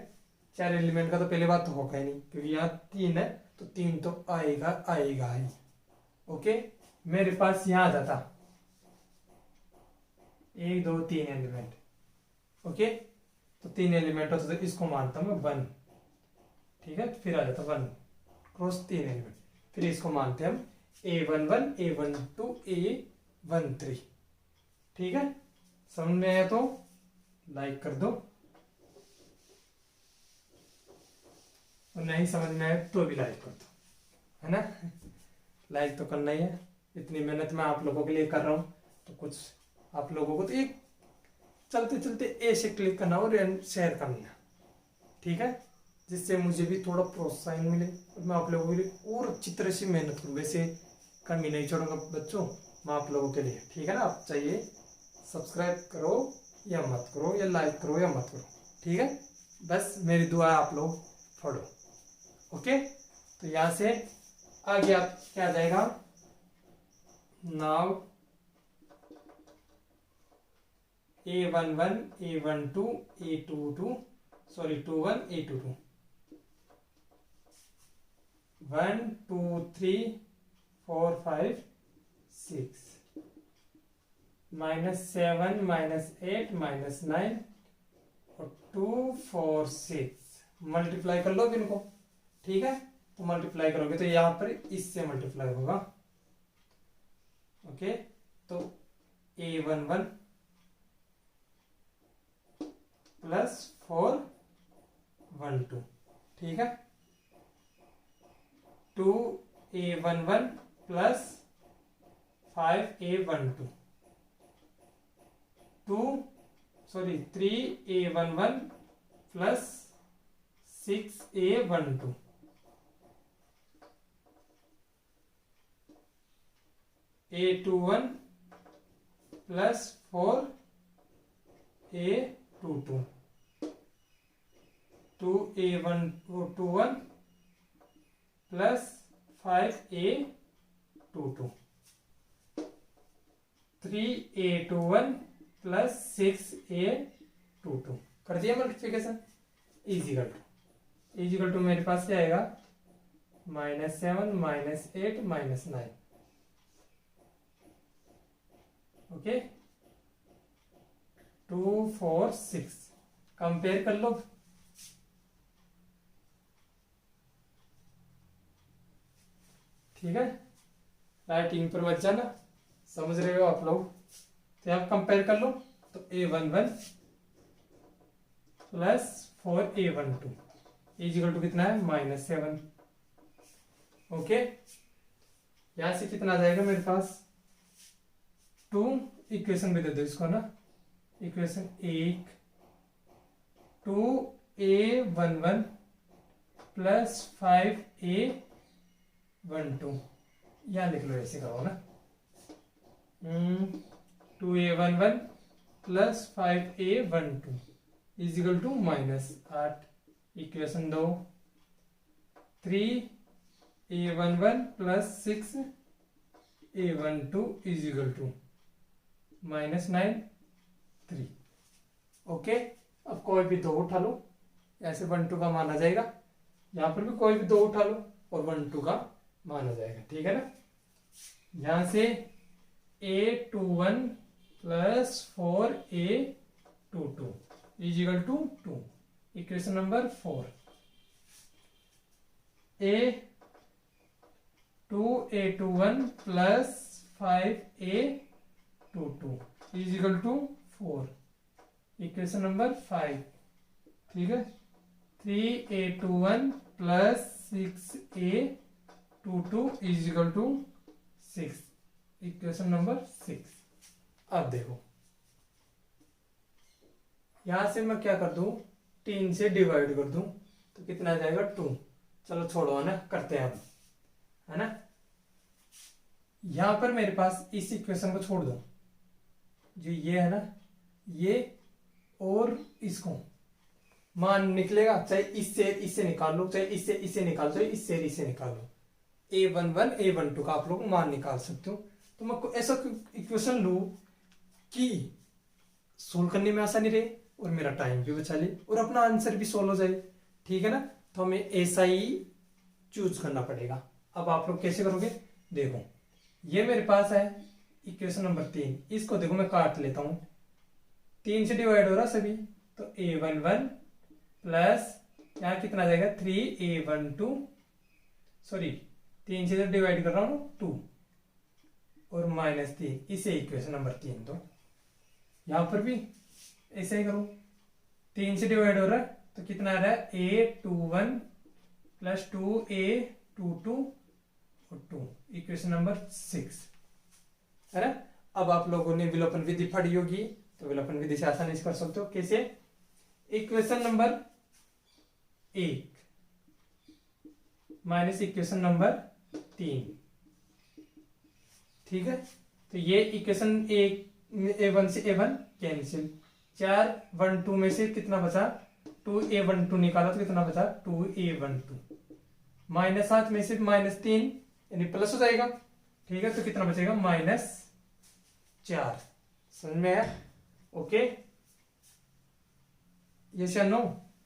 4 एलिमेंट का तो पहले बात तो होगा ही नहीं, क्योंकि यहाँ 3 है तो 3 तो आएगा आएगा ही। ओके, मेरे पास यहाँ आ जाता 1 2 3 एलिमेंट। ओके, तो 3 एलिमेंट होता तो इसको मानता हूँ मैं 1, ठीक है। फिर आ जाता 1 क्रॉस 3 एलिमेंट, फिर इसको मानते हैं हम a11 a12 a13, ठीक है। समझ में आया तो लाइक कर दो, और नहीं समझ में आया तो भी लाइक कर दो, है ना। लाइक तो करना ही है, इतनी मेहनत मैं आप लोगों के लिए कर रहा हूँ, तो कुछ आप लोगों को तो एक चलते चलते ऐसे क्लिक करना और शेयर करना, ठीक है, जिससे मुझे भी थोड़ा प्रोत्साहन मिले और मैं आप लोगों के लिए और अच्छी तरह से मेहनत करूँ। वैसे कमी नहीं छोड़ूंगा बच्चों मैं आप लोगों के लिए, ठीक है ना। आप चाहिए सब्सक्राइब करो या मत करो, या लाइक करो या मत करो, ठीक है, बस मेरी दुआ आप लोग पढ़ो। ओके, तो यहाँ से आगे आप क्या आ जाएगा, now a11 a12 a22 sorry 21 a22 1 2 3 4 5 6 -7 -8 -9 और 2 4 6 मल्टीप्लाई कर लो इनको, ठीक है। तो मल्टीप्लाई करोगे तो यहाँ पर इससे मल्टीप्लाई होगा। ओके, तो a11 प्लस 4 1 2, ठीक है। 2 a11 plus 5 a12 3 a11 plus 6 a12 a21 plus 4 a22 2 a21 plus 5 a22 3 a21 plus 6 a22 कर दिया मल्टीप्लिकेशन। इजिकल टू मेरे पास क्या आएगा, -7 -8 -9। ओके, 2 4 6 कंपेयर कर लो, ठीक है। राइटिंग पर मत जाना, समझ रहे हो आप लोग, तो आप कंपेयर कर लो। तो a11 plus 4 a12 is equal to कितना है, -7। ओके, यहां से कितना आ जाएगा मेरे पास, 2 इक्वेशन भी दे दो इसको ना, इक्वेशन 1 2 a11 प्लस 5 a12 यहाँ लिख लो, ऐसे करो ना। 2 a11 plus 5 a12 is equal to -8। Equation 2 3 a11 plus 6 a12 is equal to -9 3। Okay, अब कोई भी 2 उठा लो, ऐसे 1 2 का मान आ जाएगा, यहाँ पर भी कोई भी 2 उठा लो और 1 2 का मान आ जाएगा, ठीक है ना। यहां से a21 plus 4 a22 is equal to 2। Equation number 4 a21 plus 5 a22 is equal to 4। Equation number 5, ठीक है। 3 a21 plus 6 a22 is equal to 6। Equation number 6। अब देखो यहां से मैं क्या कर दूं, 3 से डिवाइड कर दूं तो कितना आ जाएगा 2। चलो छोड़ो, है ना, करते हैं अब, है ना। यहां पर मेरे पास इस इक्वेशन को छोड़ दो, जो ये है ना, ये और इसको मान निकलेगा, चाहे इससे इससे निकाल लो, चाहे इससे इससे निकाल लो, चाहे इससे इससे निकाल लो, A11 A12 का आप लोग मान निकाल सकते हो। तो मैं ऐसा इक्वेशन लू कि सोल्व करने में आसानी रहे और मेरा टाइम भी बचा ले और अपना आंसर भी सोल्व हो जाए, ठीक है ना। तो हमें ऐसा ही चूज करना पड़ेगा। अब आप लोग कैसे करोगे, देखो ये मेरे पास है इक्वेशन नंबर 3, इसको देखो मैं काट लेता हूं, 3 से डिवाइड हो रहा सभी, तो A11 प्लस यहाँ कितना आ जाएगा 3A12, सॉरी 3 से डिवाइड कर रहा हूं 2 और -3, इसे इक्वेशन नंबर 3 दो। यहां पर भी ऐसे ही करो, 3 से डिवाइड हो रहा है तो कितना आ रहा है A21 प्लस 2A22 और 2, इक्वेशन नंबर 6 है ना। अब आप लोगों ने विलोपन विधि पढ़ी होगी, तो विलोपन विधि से आसानी से कर सकते हो। कैसे, equation number 1 minus equation number 3, ठीक है। तो ये इक्वेशन A1 से A1 कैंसिल, 4 1 2 में से कितना बचा 2A12 निकाला तो कितना बचा 2A12, -7 में से -3 यानी प्लस हो जाएगा, ठीक है। तो कितना बचेगा -4, समझ में आया, ओके। यस या नो।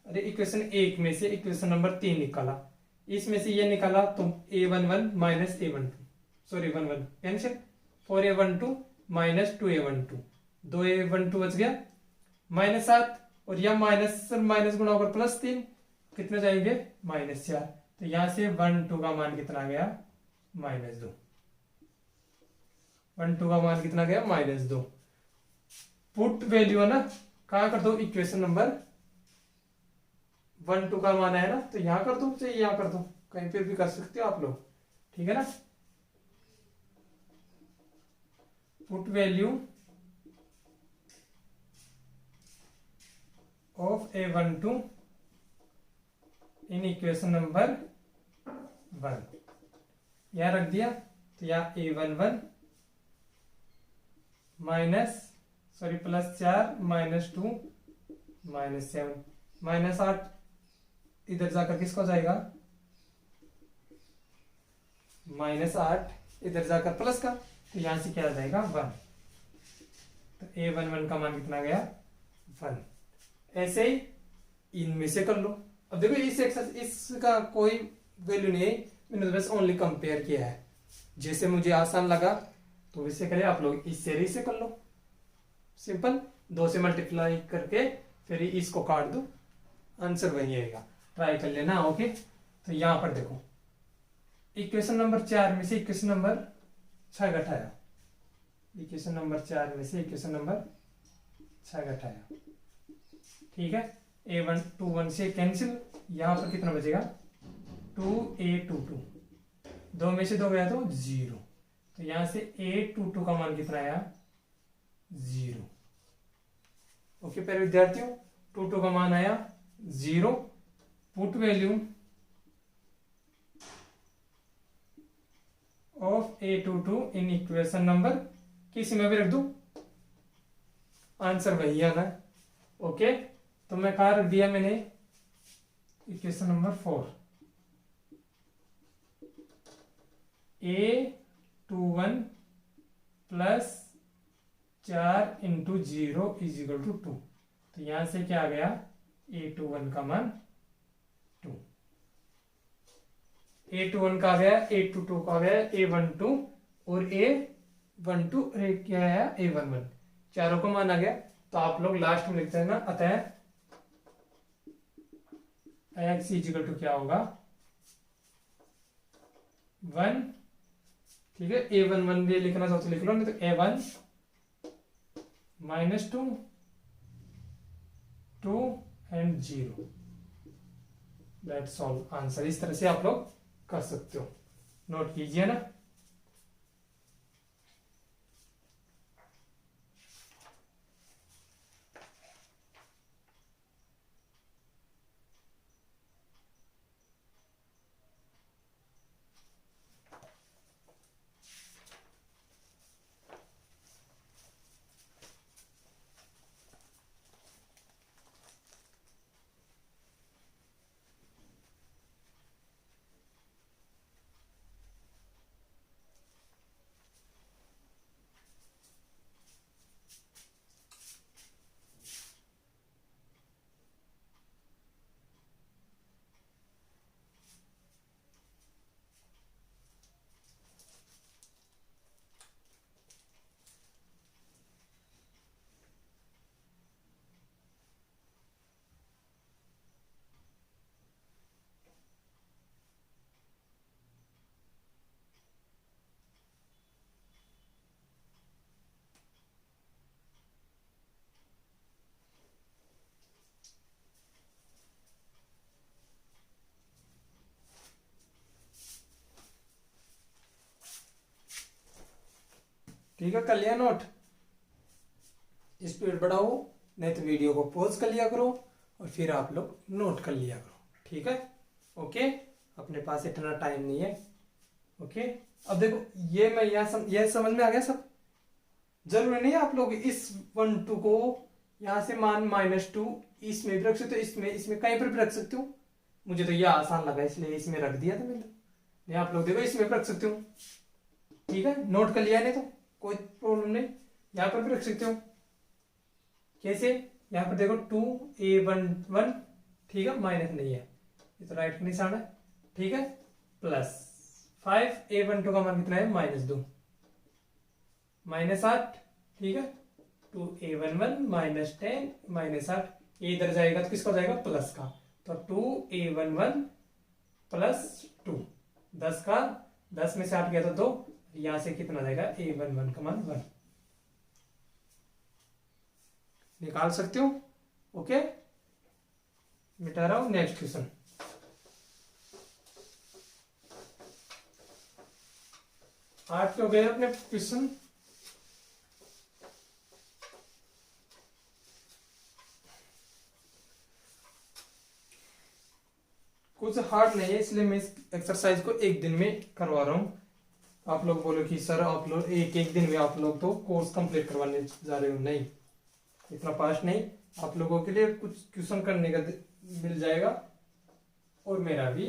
अरे इक्वेशन 1 में से इक्वेशन नंबर 3 निकाला, इसमें से ये निकाला तो A11 minus A12, sorry 1 1 cancel, 4A12 minus 2A12, 2A12 बच गया, -7 और यह माइनस माइनस गुणा होकर +3, कितने जाएंगे -4। तो यहां से 1 2 का मान कितना गया -2, 1 2 का मान कितना गया -2। पुट वैल्यू है ना, कहां कर दो, इक्वेशन नंबर 1 2 का मान है ना, तो यहां कर दो चाहे यहां कर दो, कहीं पर भी कर सकते हो आप लोग, ठीक है ना। Put value of A12 in equation number 1, यहां रख दिया, तो यहां A11 माइनस सॉरी +4 -2 -7 -8, इधर जाकर किसको जाएगा -8, इधर जाकर प्लस का, तो यहां से क्या आ जाएगा 1, तो A11 का मान कितना गया 1। ऐसे ही इनमें से कर लो। अब देखो इस इसका कोई वैल्यू नहीं है, मैंने तो बस ओनली कंपेयर किया है, जैसे मुझे आसान लगा तो वैसे करें आप लोग, इससे इसे कर लो, सिंपल 2 से मल्टीप्लाई करके फिर इसको काट दो, आंसर वही आएगा, ट्राई कर लेना, ओके। तो यहां पर देखो इक्वेशन नंबर 4 में से इक्वेशन नंबर 6 घटाया, इक्वेशन नंबर 4 में से इक्वेशन नंबर 6 घटाया, ठीक है। A1 से कैंसिल, यहां पर कितना बचेगा 2A22, 2 में से 2 गया तो 0, तो यहां से A22 का मान कितना आया 0, ओके। प्यारे विद्यार्थियों 22 का मान आया 0। Put value of A22 in equation number, किसी में भी रख दू, आंसर वही आना है, ओके। तो मैं कहा रख दिया मैंने equation number 4, A21 plus 4 into 0 is equal to 2, तो यहां से क्या आ गया A21 का मान 2, A21 का आ गया, A22 का आ गया A12 और A12 क्या आया A11, चारों का मान आ गया। तो आप लोग लास्ट में लिखते हैं ना, अतः x इक्वल टू क्या होगा 1, ठीक है। A11 भी लिखना चाहो तो लिख लो, नहीं तो A1 -2 2 and 0, that's all answer. इस तरह से आप लोग कर सकते हो, नोट कीजिए ना। ठीक है, कर लिया नोट? स्पीड बढ़ाओ, नहीं तो वीडियो को पॉज कर लिया करो और फिर आप लोग नोट कर लिया करो। ठीक है, ओके। अपने पास इतना टाइम नहीं है। ओके, अब देखो ये मैं ये समझ में आ गया सब? जरूरी नहीं है आप लोग इस 1 2 को यहां से मान -2 इसमें भी रख सकते हो, इसमें कहीं पर भी रख सकते हो। मुझे तो ये आसान लगा इसलिए इसमें रख दिया था मैंने। नहीं आप लोग देखो इसमें भी रख सकते हो। ठीक है, नोट कर लिया नहीं तो कोई प्रॉब्लम नहीं, यहां पर भी रख सकते हो। कैसे? यहां पर देखो 2a11, ठीक है, माइनस नहीं है, ये तो राइट का निशान है। ठीक है, प्लस 5a12 का मान कितना है? -2, -8। ठीक है, 2a11 -10 -8, ये इधर जाएगा तो किसका जाएगा? प्लस का। तो 2a11 +2, 10 का 10 में से 8 गया तो 2, यहां से कितना जाएगा? a11 का मान 1 निकाल सकते हो। ओके, मिटा रहा हूं। नेक्स्ट क्वेश्चन, आज के हो गए अपने क्वेश्चन। कुछ हार्ड नहीं है इसलिए मैं इस एक्सरसाइज को एक दिन में करवा रहा हूं। आप लोग बोलो कि सर आप लोग एक दिन में आप लोग तो कोर्स कंप्लीट करवाने जा रहे हो, नहीं, इतना फास्ट नहीं। आप लोगों के लिए कुछ क्वेश्चन करने का मिल जाएगा और मेरा भी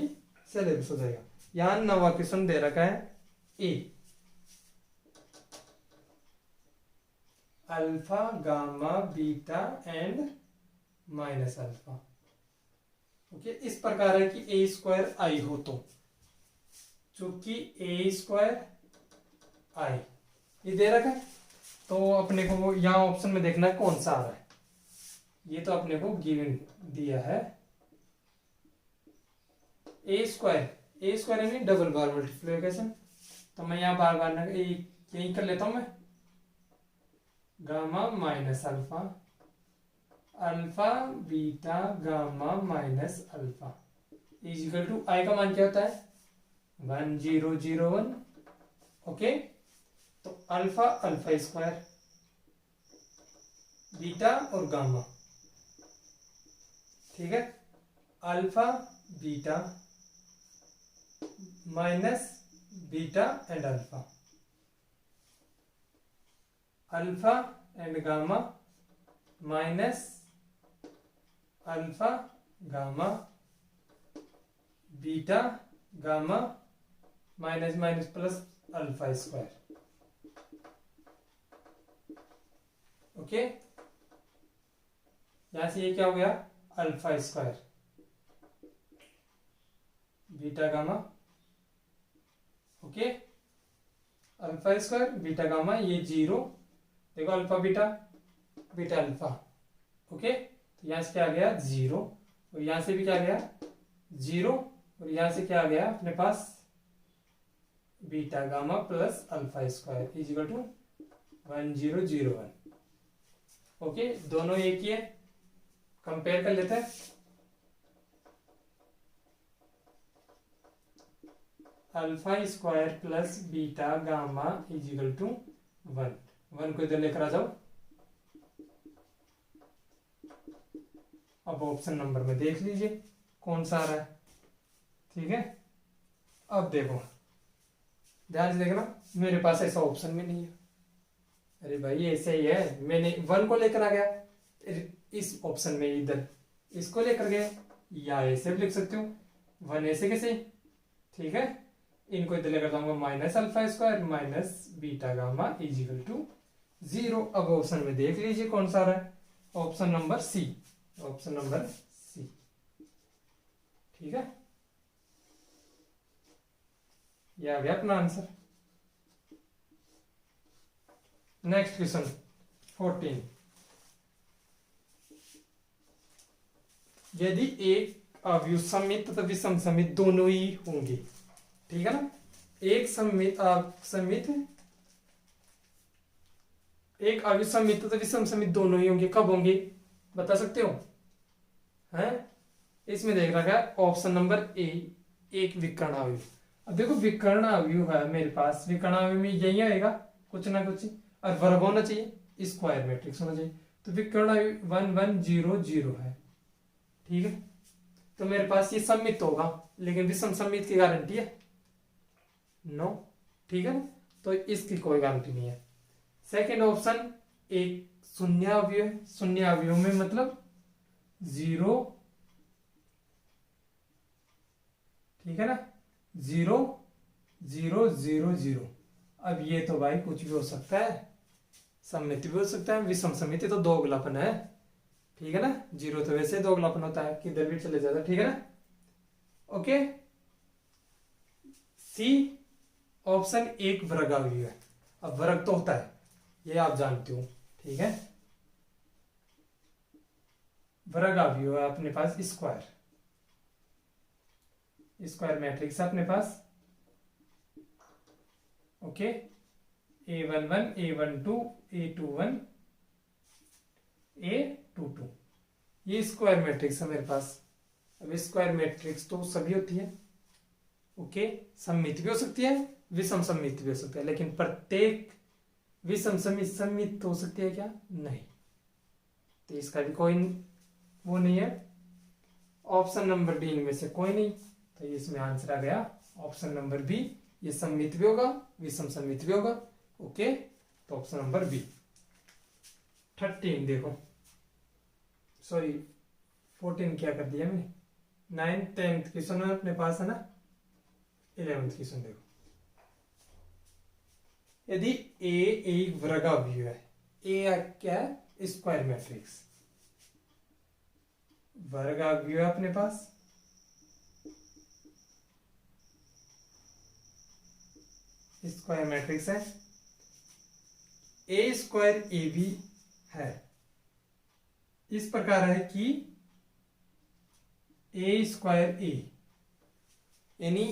सिलेबस हो जाएगा। यहाँ 9वां क्वेश्चन दे रखा है, A alpha gamma beta and minus alpha. Okay, इस प्रकार है कि a² i हो तो, चूंकि a² i ये दे रखा है तो अपने को यहाँ ऑप्शन में देखना है कौन सा आ रहा है। ये तो अपने को गिवन दिया है a² यानी डबल बार मल्टीप्लिकेशन, तो मैं यहाँ बार बार यही कर लेता हूं मैं। Gamma minus alpha, alpha beta gamma minus alpha is equal to I का मान क्या होता है? 1001। ओके, तो अल्फा स्क्वायर बीटा और गामा, ठीक है, alpha beta minus beta and alpha, alpha and gamma minus alpha gamma beta gamma minus minus plus alpha square. Okay, यहां से ये क्या हो गया? Alpha square beta gamma. Okay, alpha square beta gamma, ये 0, देखो alpha beta beta alpha. Okay, तो यहां से क्या आ गया? 0, और यहां से भी क्या गया? 0, और यहां से क्या आ गया अपने पास? Beta gamma plus alpha square is equal to 1001। Okay, दोनों एक ही है, कंपेयर कर लेते हैं। Alpha square plus beta gamma is equal to 1 को इधर लेकर आ जाओ। अब ऑप्शन नंबर में देख लीजिए कौन सा आ रहा है। ठीक है, अब देखो ध्यान से देखना, मेरे पास ऐसा ऑप्शन में नहीं है। अरे भाई ऐसे ही है, मैंने 1 को लेकर आ गया इस ऑप्शन में, इधर इसको लेकर गए, या ऐसे भी लिख सकते हो 1 ऐसे कैसे। ठीक है, इनको इधर लेकर जाऊंगा minus alpha square minus beta gamma is equal to 0। अब ऑप्शन में देख लीजिए कौन सा आ रहा है? Option number C, option number C. ठीक है, यह आ गया अपना आंसर। नेक्स्ट क्वेश्चन 14, यदि एक अवयव सममित तथा विषम सममित दोनों ही होंगे, ठीक है ना, एक एक अवयव सममित तथा विषम सममित दोनों ही होंगे, कब होंगे बता सकते हो? हैं, इसमें देख रखा है ऑप्शन नंबर ए, एक विकर्ण अवयव। अब देखो विकर्ण अवयव है मेरे पास, विकर्ण अवयव में यही आएगा कुछ ना कुछ, और वर्ग होना चाहिए, स्क्वायर मैट्रिक्स होना चाहिए। तो फिर क्या 1 1 0 0 है, ठीक है। तो मेरे पास ये सममित होगा, लेकिन विषम सममित की गारंटी है नो, ठीक है ना। तो इसकी कोई गारंटी नहीं है। सेकंड ऑप्शन एक शून्यावयव है, शून्यावयव में मतलब 0, ठीक है ना, 0 0 0 0। अब ये तो भाई कुछ भी हो सकता है, सममित भी हो सकता है, विषम सममित तो दो अगलापन है, ठीक है ना। 0 तो वैसे दो अगलापन होता है, किधर भी चले जाता है, ठीक है ना। ओके, सी ऑप्शन एक वर्गावयव है। अब वर्ग तो होता है, ये आप जानते हो, ठीक है। वर्गावयव है अपने पास स्क्वायर, स्क्वायर मैट्रिक्स है अपने पास। Okay, A11 A12 A21 A22, ये स्क्वायर मैट्रिक्स है मेरे पास। अब स्क्वायर मैट्रिक्स तो सभी होती है, ओके। सममित भी हो सकती है, विषम सममित भी हो सकती है, लेकिन प्रत्येक विषम सममित हो सकती है क्या? नहीं। तो इसका भी कोई वो नहीं है, ऑप्शन नंबर डी में से कोई नहीं। तो इसमें आंसर आ गया ऑप्शन नंबर बी, ये सममित भी होगा, विषम सममित भी होगा, ओके। तो ऑप्शन नंबर बी। 13 देखो, सॉरी 14 क्या कर दिया मैंने, 9th 10th क्वेश्चन अपने पास है ना, 11th क्वेश्चन देखो। यदि ए एक वर्गावयव है, ए क्या है? स्क्वायर मैट्रिक्स, वर्गावयव है अपने पास, स्क्वायर मैट्रिक्स है, ए स्क्वायर ए बी है, इस प्रकार है कि ए स्क्वायर ए, यानी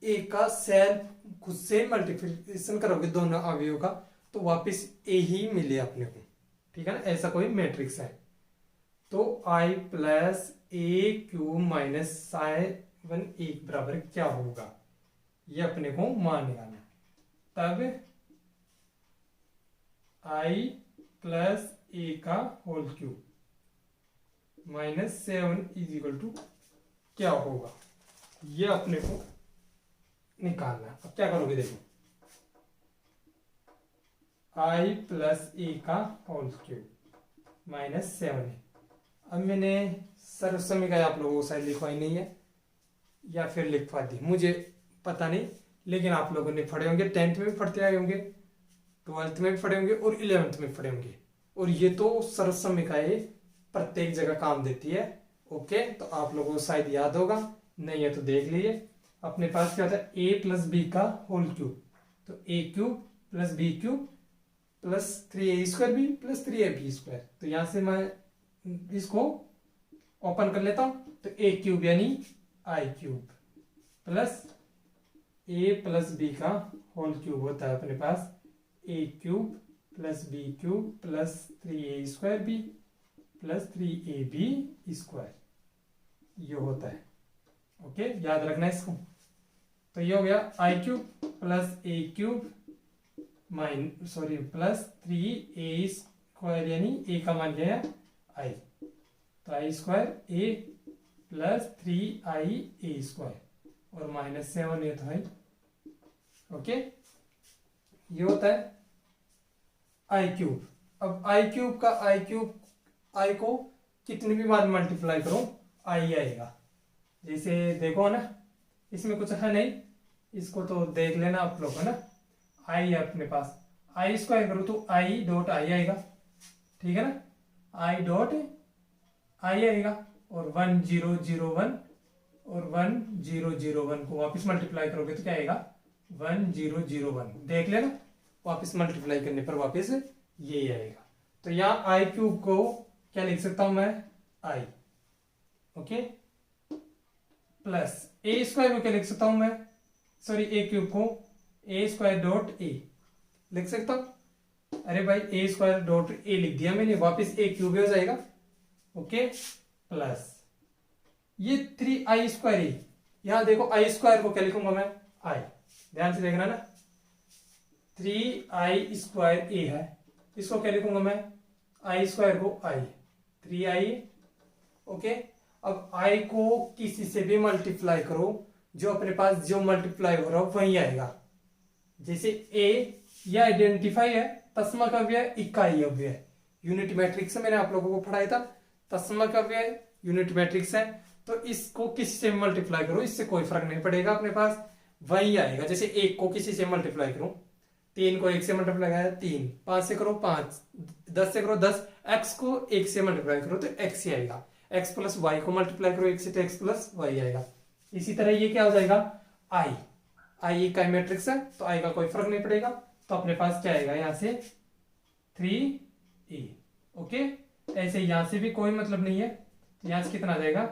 ए का सेल्फ खुद से मल्टीप्लिकेशन करोगे दोनों अवयवों का तो वापस ए ही मिले अपने को, ठीक है ना। ऐसा कोई मैट्रिक्स है तो आई प्लस ए क्यूब माइनस 7 बराबर क्या होगा, ये अपने को मान लेना। तब आई प्लस ए का whole cube minus 7 is equal to क्या होगा, ये अपने को निकालना है। अब क्या करोगे देखो, आई प्लस ए का होल क्यूब माइनस 7 है। अब मैंने सर्व समीकरण आप लोगों को शायद लिखवाई नहीं है या फिर लिखवा दी, मुझे पता नहीं, लेकिन आप लोगों ने पढ़े होंगे, 10th में भी पढ़ते आए होंगे, 12th में भी पढ़े होंगे और 11th में पढ़े होंगे। और ये तो सर्व समीकरण प्रत्येक जगह काम देती है, ओके। तो आप लोगों को शायद याद होगा, नहीं है तो देख लीजिए। अपने पास क्या होता है, ए प्लस बी का होल क्यूब, तो A cube plus B cube plus 3a square B plus 3ab square. तो यहां से मैं इसको ओपन कर लेता हूं, तो ए क्यूब यानी I cube plus A plus B का होल क्यूब होता है अपने पास A cube plus B cube plus 3a square B plus 3ab square, ये होता है, ओके। याद रखना इसको। तो ये हो गया आई क्यूब प्लस ए क्यूब प्लस 3a स्क्वायर, यानी ए का मान क्या है आई, तो आई स्क्वायर ए प्लस 3ia स्क्वायर और माइनस 7 ये तो है, ओके। ये होता है आई क्यूब। अब आई क्यूब का आई को कितनी भी बार मल्टीप्लाई करो आई आएगा। जैसे देखो ना, इसमें कुछ है नहीं, इसको तो देख लेना आप लोग, है ना। आई है अपने पास, आई स्क्वायर करो तो आई डॉट आई आएगा, ठीक है ना, आई डॉट आई आएगा। और 1 0 0 1 और 1 0 0 1 को वापस मल्टीप्लाई करोगे तो क्या आएगा 1 0 0 1, देख लेना, वापस मल्टीप्लाई करने पर वापस ये आएगा। तो यहाँ आई क्यूब को क्या लिख सकता हूं मैं, आई, ओके, प्लस ए स्क्वायर को क्या लिख सकता हूं मैं, सॉरी ए क्यूब को ए स्क्वायर डॉट ए लिख सकता हूं। अरे भाई ए स्क्वायर डॉट ए लिख दिया मैंने, वापस ए क्यूब हो जाएगा, ओके, प्लस ये 3i स्क्वायर ही, यहां देखो आई स्क्वायर को क्या लिखूंगा मैं, आई, ध्यान से देखना ना, 3i² ए है, इसको क्या लिखूंगा मैं, i² को i, 3i। ओके, अब i को किसी से भी मल्टीप्लाई करो, जो अपने पास जो मल्टीप्लाई हो रहा हो वही आएगा। जैसे a यह आइडेंटिफाई है, तस्मा का व्यय इकाई अव्यय, यूनिट मैट्रिक्स मैंने आप लोगों को पढ़ाया था, तस्मा का व्यय यूनिट मैट्रिक्स है, तो इसको किसी से मल्टीप्लाई करो, इससे कोई फर्क नहीं पड़ेगा, अपने पास वही आएगा। जैसे 1 को किसी से मल्टीप्लाई करो, 3 को 1 से मल्टीप्लाई करा 3, 5 से करो 5, 10 से करो 10, x को 1 से मल्टीप्लाई करो तो x ही आएगा, x प्लस वाई को मल्टीप्लाई करो 1 से तो x प्लस वाई आएगा। इसी तरह ये क्या हो जाएगा, i इकाई मैट्रिक्स है तो i का कोई फर्क नहीं पड़ेगा, तो अपने पास क्या आएगा यहाँ से 3a। ओके, ऐसे यहां से भी कोई मतलब नहीं है, तो यहां से कितना आ जाएगा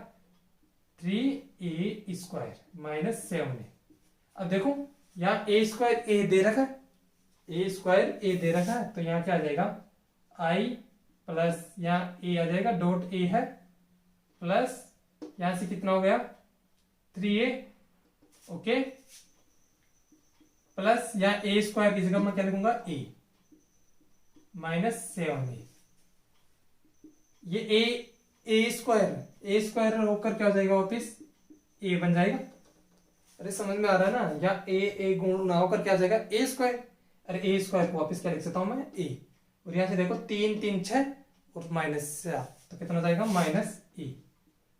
3a² माइनस 7a। अब देखो यहाँ a² दे रखा है, a² दे रखा है, तो यहाँ क्या आ जाएगा i प्लस यहाँ a आ जाएगा, डॉट a है, प्लस यहां से कितना हो गया 3a। ओके, प्लस यहाँ a² की जगह मैं क्या लिखूंगा a माइनस 7a। ये a² होकर क्या हो जाएगा वापिस a बन जाएगा। अरे समझ में आ रहा है ना, या a गुण ना होकर क्या आ जाएगा a²। अरे a² को वापिस क्या लिख सकता हूं मैं a, और यहां से देखो 3 3 6 और माइनस 7, तो कितना हो जाएगा माइनस a,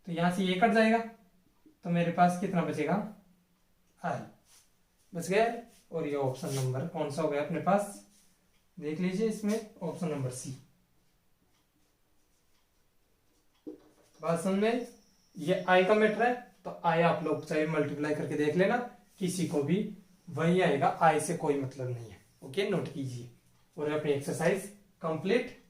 तो यहां से ये कट जाएगा, तो मेरे पास कितना बचेगा i बच गया। और ये ऑप्शन नंबर कौन सा हो गया अपने पास, देख लीजिए इसमें ऑप्शन नंबर सी। बात समझ में, ये i का मैटर है, तो i आप लोग चाहे मल्टीप्लाई करके देख लेना, किसी को भी वही आएगा, i से कोई मतलब नहीं है। ओके, नोट कीजिए और अपनी एक्सरसाइज कंप्लीट।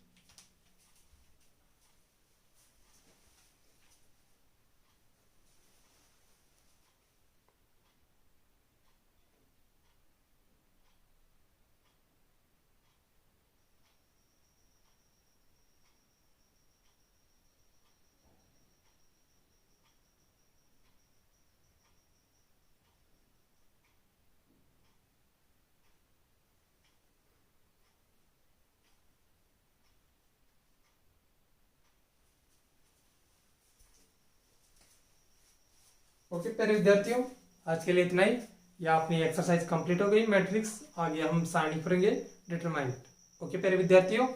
ओके प्यारे विद्यार्थियों, आज के लिए इतना ही। या अपनी एक्सरसाइज कंप्लीट हो गई मैट्रिक्स, आगे हम सारणी करेंगे डिटरमाइंट। ओके प्यारे विद्यार्थियों,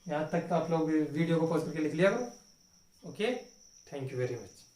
यहाँ तक आप लोग वीडियो को पॉज करके लिख लिया करो। Okay, thank you very much.